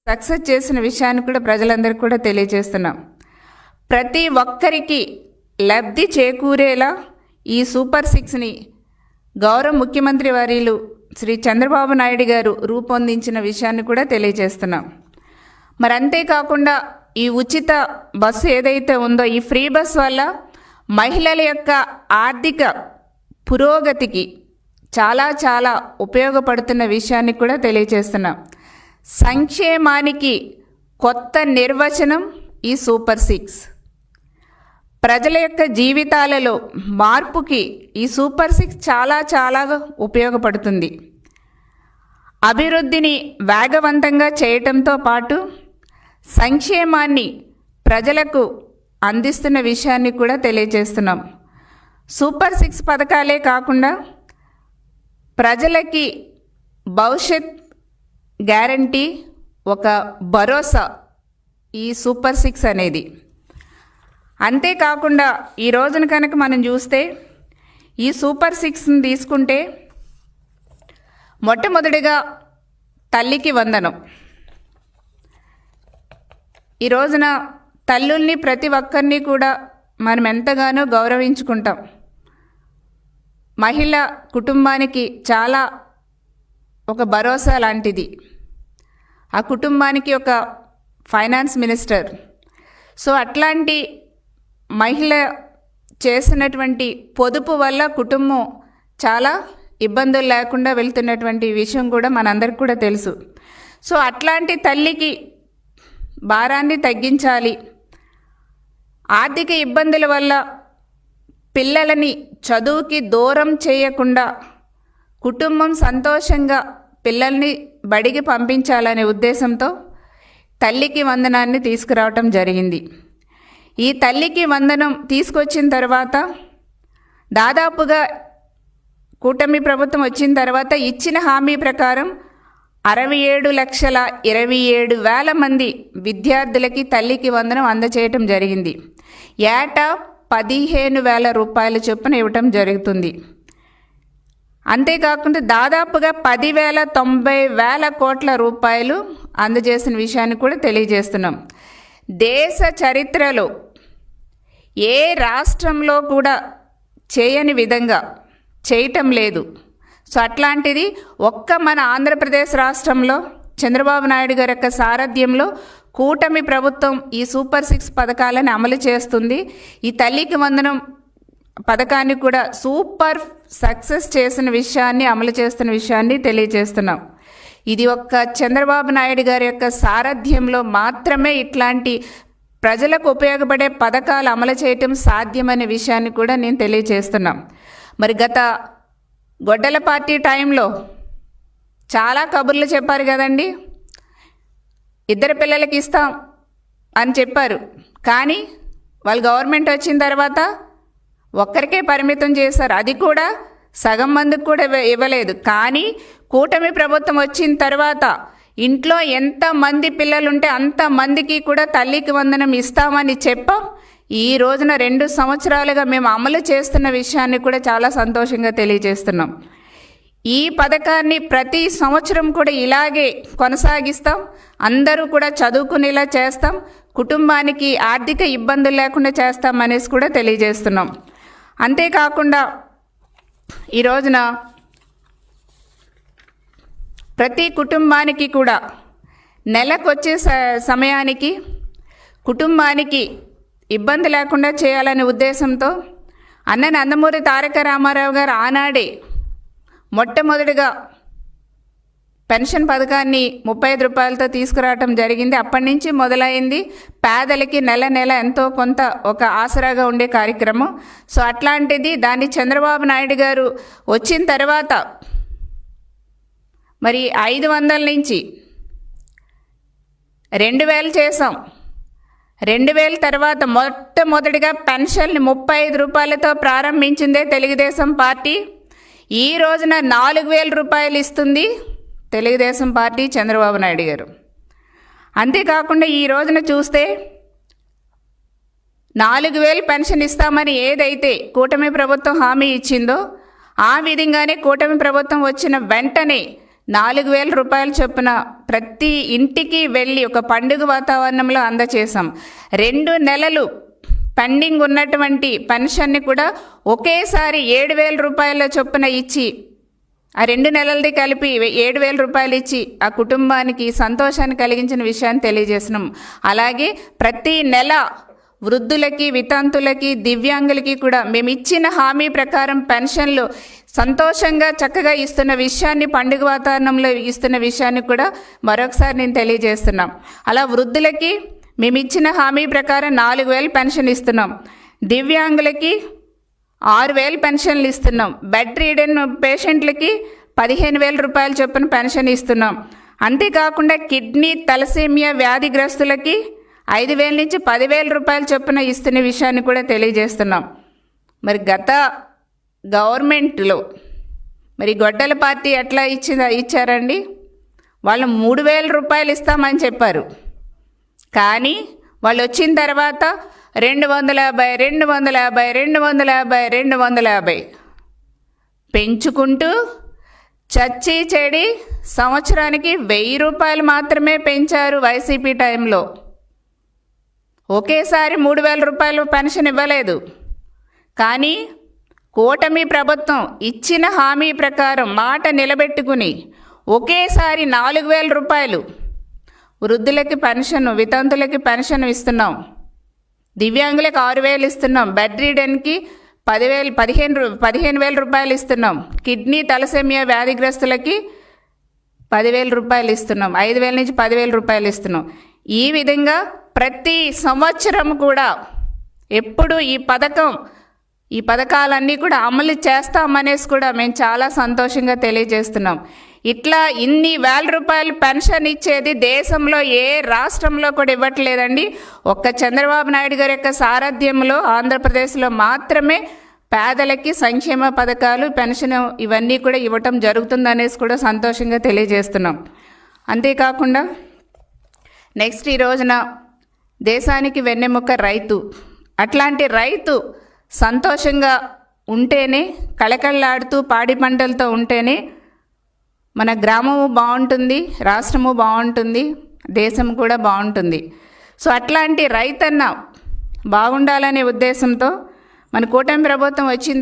Success చేసిన విషయాన్ని కూడా ప్రజలందరికీ కూడా తెలియజేస్తున్నాం. ప్రతి ఒక్కరికి లబ్ధి చేకూరేలా ఈ సూపర్ సిక్స్ని గౌరవ ముఖ్యమంత్రి వర్యులు శ్రీ చంద్రబాబు నాయుడు గారు రూపొందించిన విషయాన్ని కూడా తెలియజేస్తున్నాం. మరి అంతేకాకుండా ఈ ఉచిత బస్సు ఏదైతే ఉందో ఈ ఫ్రీ బస్ వల్ల మహిళల యొక్క ఆర్థిక పురోగతికి చాలా చాలా ఉపయోగపడుతున్న విషయాన్ని కూడా తెలియజేస్తున్నాం. సంక్షేమానికి కొత్త నిర్వచనం ఈ సూపర్ సిక్స్. ప్రజల యొక్క జీవితాలలో మార్పుకి ఈ సూపర్ సిక్స్ చాలా చాలా ఉపయోగపడుతుంది. అభివృద్ధిని వేగవంతంగా చేయటంతో పాటు సంక్షేమాన్ని ప్రజలకు అందిస్తున్న విషయాన్ని కూడా తెలియజేస్తున్నాం. సూపర్ సిక్స్ పథకాలే కాకుండా ప్రజలకి భవిష్యత్ గ్యారంటీ, ఒక భరోసా ఈ సూపర్ సిక్స్ అనేది. అంతేకాకుండా ఈ రోజున కనుక మనం చూస్తే ఈ సూపర్ సిక్స్ని తీసుకుంటే మొట్టమొదటిగా తల్లికి వందనం. ఈ రోజున తల్లుల్ని ప్రతి ఒక్కరిని కూడా మనం ఎంతగానో గౌరవించుకుంటాం. మహిళ కుటుంబానికి చాలా ఒక భరోసా లాంటిది. ఆ కుటుంబానికి ఒక ఫైనాన్స్ మినిస్టర్. సో అట్లాంటి మహిళ చేసినటువంటి పొదుపు వల్ల కుటుంబం చాలా ఇబ్బందులు లేకుండా వెళ్తున్నటువంటి విషయం కూడా మనందరికి కూడా తెలుసు. సో అట్లాంటి తల్లికి భారాన్ని తగ్గించాలి. ఆర్థిక ఇబ్బందుల వల్ల పిల్లలని చదువుకి దూరం చేయకుండా కుటుంబం సంతోషంగా పిల్లల్ని బడికి పంపించాలనే ఉద్దేశంతో తల్లికి వందనాన్ని తీసుకురావటం జరిగింది. ఈ తల్లికి వందనం తీసుకొచ్చిన తర్వాత దాదాపుగా కూటమి ప్రభుత్వం వచ్చిన తర్వాత ఇచ్చిన హామీ ప్రకారం 67,27,000 మంది విద్యార్థులకి తల్లికి వందనం అందచేయటం జరిగింది. ఏటా 15,000 రూపాయల చొప్పున ఇవ్వటం జరుగుతుంది. అంతేకాకుండా దాదాపుగా 10,90,000 కోట్ల రూపాయలు అందజేసిన విషయాన్ని కూడా తెలియజేస్తున్నాం. దేశ చరిత్రలో ఏ రాష్ట్రంలో కూడా చేయని విధంగా చేయటం లేదు. సో అట్లాంటిది ఒక్క మన ఆంధ్రప్రదేశ్ రాష్ట్రంలో చంద్రబాబు నాయుడు గారి యొక్క సారథ్యంలో కూటమి ప్రభుత్వం ఈ సూపర్ సిక్స్ పథకాలను అమలు చేస్తుంది. ఈ తల్లికి వందనం పథకాన్ని కూడా సూపర్ సక్సెస్ చేసిన విషయాన్ని, అమలు చేస్తున్న విషయాన్ని తెలియజేస్తున్నాం. ఇది ఒక్క చంద్రబాబు నాయుడు గారి యొక్క సారథ్యంలో మాత్రమే ఇట్లాంటి ప్రజలకు ఉపయోగపడే పథకాలు అమలు చేయటం సాధ్యమనే విషయాన్ని కూడా నేను తెలియజేస్తున్నాం. మరి గత గొడ్డల పార్టీ టైంలో చాలా కబుర్లు చెప్పారు కదండి. 2 పిల్లలకి ఇస్తాం అని చెప్పారు. కానీ వాళ్ళు గవర్నమెంట్ వచ్చిన తర్వాత ఒక్కరికే పరిమితం చేశారు. అది కూడా సగం మందికి కూడా ఇవ్వలేదు. కానీ కూటమి ప్రభుత్వం వచ్చిన తర్వాత ఇంట్లో ఎంతమంది పిల్లలుంటే అంతమందికి కూడా తల్లికి వందనం ఇస్తామని చెప్పాం. ఈ రోజున 2 సంవత్సరాలుగా మేము అమలు చేస్తున్న విషయాన్ని కూడా చాలా సంతోషంగా తెలియజేస్తున్నాం. ఈ పథకాన్ని ప్రతి సంవత్సరం కూడా ఇలాగే కొనసాగిస్తాం. అందరూ కూడా చదువుకునేలా చేస్తాం. కుటుంబానికి ఆర్థిక ఇబ్బందులు లేకుండా చేస్తాం అనేసి కూడా తెలియజేస్తున్నాం. అంతేకాకుండా ఈ రోజున ప్రతి కుటుంబానికి కూడా నెలకొచ్చే సమయానికి కుటుంబానికి ఇబ్బంది లేకుండా చేయాలనే ఉద్దేశంతో అన్న నందమూరి తారక రామారావు గారు ఆనాడే మొట్టమొదటిగా పెన్షన్ పథకాన్ని 35 రూపాయలతో తీసుకురావటం జరిగింది. అప్పటి నుంచి మొదలైంది పేదలకి నెల నెల ఎంతో కొంత ఒక ఆసరాగా ఉండే కార్యక్రమం. సో అట్లాంటిది దాన్ని చంద్రబాబు నాయుడు గారు వచ్చిన తర్వాత మరి 500 నుంచి 2,000 చేసాం. 2,000 తర్వాత మొట్టమొదటిగా పెన్షన్ని 35 రూపాయలతో ప్రారంభించిందే తెలుగుదేశం పార్టీ. ఈ రోజున 4,000 రూపాయలు ఇస్తుంది తెలుగుదేశం పార్టీ, చంద్రబాబు నాయుడు గారు. అంతేకాకుండా ఈ రోజున చూస్తే 4,000 పెన్షన్ ఇస్తామని ఏదైతే కూటమి ప్రభుత్వం హామీ ఇచ్చిందో ఆ విధంగానే కూటమి ప్రభుత్వం వచ్చిన వెంటనే 4,000 రూపాయల చొప్పున ప్రతి ఇంటికి వెళ్ళి ఒక పండుగ వాతావరణంలో అందచేసాం. 2 నెలలు పెండింగ్ ఉన్నటువంటి పెన్షన్ని కూడా ఒకేసారి 7,000 రూపాయల చొప్పున ఇచ్చి, ఆ 2 నెలలది కలిపి 7,000 రూపాయలు ఇచ్చి ఆ కుటుంబానికి సంతోషాన్ని కలిగించిన విషయాన్ని తెలియజేస్తున్నాం. అలాగే ప్రతి నెల వృద్ధులకి, వితంతులకి, దివ్యాంగులకి కూడా మేము ఇచ్చిన హామీ ప్రకారం పెన్షన్లు సంతోషంగా చక్కగా ఇస్తున్న విషయాన్ని, పండుగ వాతావరణంలో ఇస్తున్న విషయాన్ని కూడా మరొకసారి నేను తెలియజేస్తున్నాం. అలా వృద్ధులకి మేము ఇచ్చిన హామీ ప్రకారం 4,000 పెన్షన్ ఇస్తున్నాం. దివ్యాంగులకి 6,000 పెన్షన్లు ఇస్తున్నాం. బెడ్ రీడెన్ పేషెంట్లకి 15,000 రూపాయల చొప్పున పెన్షన్ ఇస్తున్నాం. అంతేకాకుండా కిడ్నీ, తలసేమియా వ్యాధిగ్రస్తులకి 5,000 నుంచి 10,000 రూపాయల చొప్పున ఇస్తున్న విషయాన్ని కూడా తెలియజేస్తున్నాం. మరి గత గవర్నమెంట్లో మరి గొడ్డల పార్టీ ఎట్లా ఇచ్చారండి? వాళ్ళు 3,000 రూపాయలు ఇస్తామని చెప్పారు. కానీ వాళ్ళు వచ్చిన తర్వాత 250, 250, 250, 250 పెంచుకుంటూ చచ్చి చెడి సంవత్సరానికి 1,000 రూపాయలు మాత్రమే పెంచారు వైసీపీ టైంలో. ఒకేసారి 3,000 రూపాయలు పెన్షన్ ఇవ్వలేదు. కానీ కూటమి ప్రభుత్వం ఇచ్చిన హామీ ప్రకారం మాట నిలబెట్టుకుని ఒకేసారి 4,000 రూపాయలు వృద్ధులకి పెన్షన్, వితంతులకి పెన్షన్ ఇస్తున్నాం. దివ్యాంగులకు 6,000 ఇస్తున్నాం. బెడ్ రీడెన్కి 15,000 రూపాయలు ఇస్తున్నాం. కిడ్నీ, తలసేమియా వ్యాధిగ్రస్తులకి 10,000 రూపాయలు ఇస్తున్నాం. 5,000 నుంచి 10,000 రూపాయలు ఇస్తున్నాం. ఈ విధంగా ప్రతి సంవత్సరం కూడా ఎప్పుడు ఈ పథకాలన్నీ కూడా అమలు చేస్తామనేసి కూడా మేము చాలా సంతోషంగా తెలియజేస్తున్నాం. ఇట్లా ఇన్ని వేల రూపాయలు పెన్షన్ ఇచ్చేది దేశంలో ఏ రాష్ట్రంలో కూడా ఇవ్వట్లేదండి. ఒక్క చంద్రబాబు నాయుడు గారి యొక్క సారథ్యంలో ఆంధ్రప్రదేశ్లో మాత్రమే పేదలకి సంక్షేమ పథకాలు, పెన్షన్ ఇవన్నీ కూడా ఇవ్వటం జరుగుతుందనేసి కూడా సంతోషంగా తెలియజేస్తున్నాం. అంతేకాకుండా నెక్స్ట్ ఈ రోజున దేశానికి వెన్నెముక రైతు. అట్లాంటి రైతు సంతోషంగా ఉంటేనే, కళకళలాడుతూ పాడి పంటలతో ఉంటేనే మన గ్రామము బాగుంటుంది, రాష్ట్రము బాగుంటుంది, దేశం కూడా బాగుంటుంది. సో అట్లాంటి రైతన్న బాగుండాలనే ఉద్దేశంతో మన కూటమి ప్రభుత్వం వచ్చిన